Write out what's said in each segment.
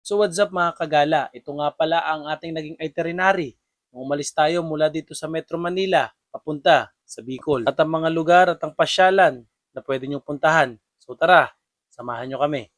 So what's up mga kagala? Ito nga pala ang ating naging itinerary. Nung umalis tayo mula dito sa Metro Manila, papunta sa Bicol. At ang mga lugar at ang pasyalan na pwede nyo puntahan. So tara, samahan nyo kami.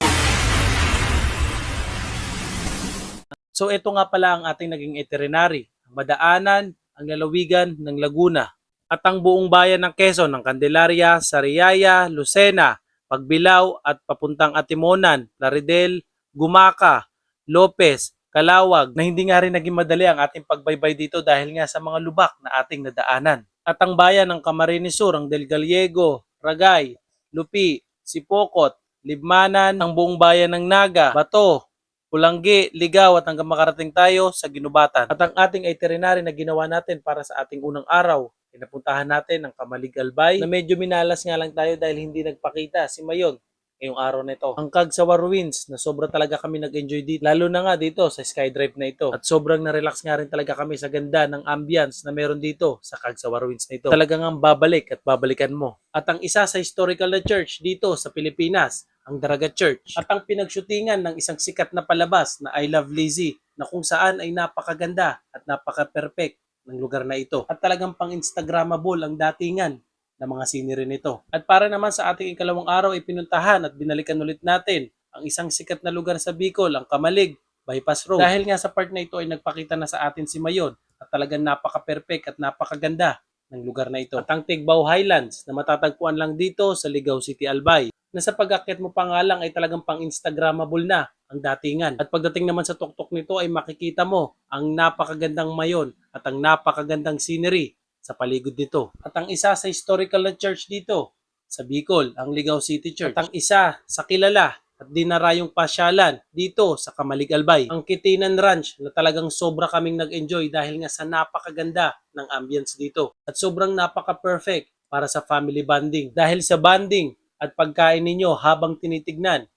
So ito nga pala ang ating naging itinerary. Ang madaanan, ang lalawigan ng Laguna. At ang buong bayan ng Quezon, ng Candelaria, Sariaya, Lucena, Pagbilao at papuntang Atimonan, Plaridel, Gumaca, Lopez, Calawag, na hindi nga rin naging madali ang ating pagbaybay dito dahil nga sa mga lubak na ating nadaanan. At ang bayan ng Camarines Sur, ang Del Gallego, Ragay, Lupi, Sipokot, Libmanan, ang buong bayan ng Naga, Bato, Pulanggi, Ligaw at hanggang makarating tayo sa Ginubatan. At ang ating itinerary na ginawa natin para sa ating unang araw, pinapuntahan natin ang Kamalig Albay na medyo minalas nga lang tayo dahil hindi nagpakita si Mayon ngayong araw na ito. Ang Cagsawa Ruins na sobra talaga kami nag-enjoy dito, lalo na nga dito sa Skydrive na ito. At sobrang na-relax nga rin talaga kami sa ganda ng ambience na meron dito sa Cagsawa Ruins na ito. Talagang ang babalik at babalikan mo. At ang isa sa historical na church dito sa Pilipinas, ang Daraga Church. At ang pinagshootingan ng isang sikat na palabas na I Love Lazy na kung saan ay napakaganda at napaka-perfect ng lugar na ito. At talagang pang-instagrammable ang datingan ng mga scenery nito. At para naman sa ating ikalawang araw, ipinuntahan at binalikan ulit natin ang isang sikat na lugar sa Bicol, ang Kamalig Bypass Road. Dahil nga sa part na ito ay nagpakita na sa atin si Mayon at talagang napaka-perfect at napakaganda ng lugar na ito. At ang Tigbaw Highlands na matatagpuan lang dito sa Ligaw City, Albay, na sa pag-akyat mo pa nga lang ay talagang pang-instagrammable na ang datingan. At pagdating naman sa tuktok nito ay makikita mo ang napakagandang Mayon at ang napakagandang scenery sa paligid nito. At ang isa sa historical na church dito sa Bicol, ang Ligaw City Church. At ang isa sa kilala at dinarayong pasyalan dito sa Kamalig Albay, ang Kitinan Ranch na talagang sobra kaming nag-enjoy dahil nga sa napakaganda ng ambience dito. At sobrang napaka-perfect para sa family bonding. Dahil sa bonding at pagkain ninyo habang tinitignan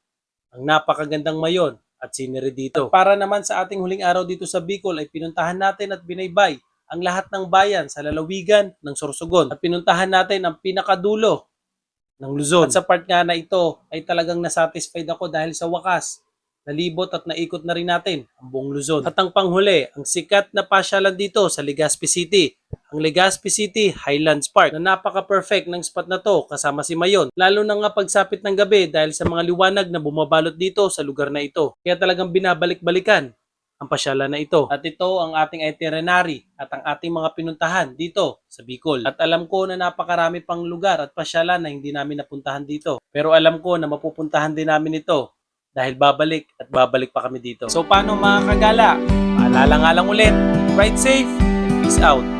ang napakagandang Mayon at scenery dito. At para naman sa ating huling araw dito sa Bicol ay pinuntahan natin at binaybay ang lahat ng bayan sa lalawigan ng Sorsogon. At pinuntahan natin ang pinakadulo ng Luzon. At sa part nga na ito ay talagang nasatisfied ako dahil sa wakas, nalibot at naikot na rin natin ang buong Luzon. At ang panghuli, ang sikat na pasyalan dito sa Legazpi City. Ang Legazpi City Highlands Park na napaka-perfect ng spot na to kasama si Mayon. Lalo na nga pagsapit ng gabi dahil sa mga liwanag na bumabalot dito sa lugar na ito. Kaya talagang binabalik-balikan ang pasyalan na ito. At ito ang ating itinerary at ang ating mga pinuntahan dito sa Bicol. At alam ko na napakarami pang lugar at pasyalan na hindi namin napuntahan dito. Pero alam ko na mapupuntahan din namin ito dahil babalik at babalik pa kami dito. So paano mga kagala? Paalala nga lang ulit, ride safe, peace out.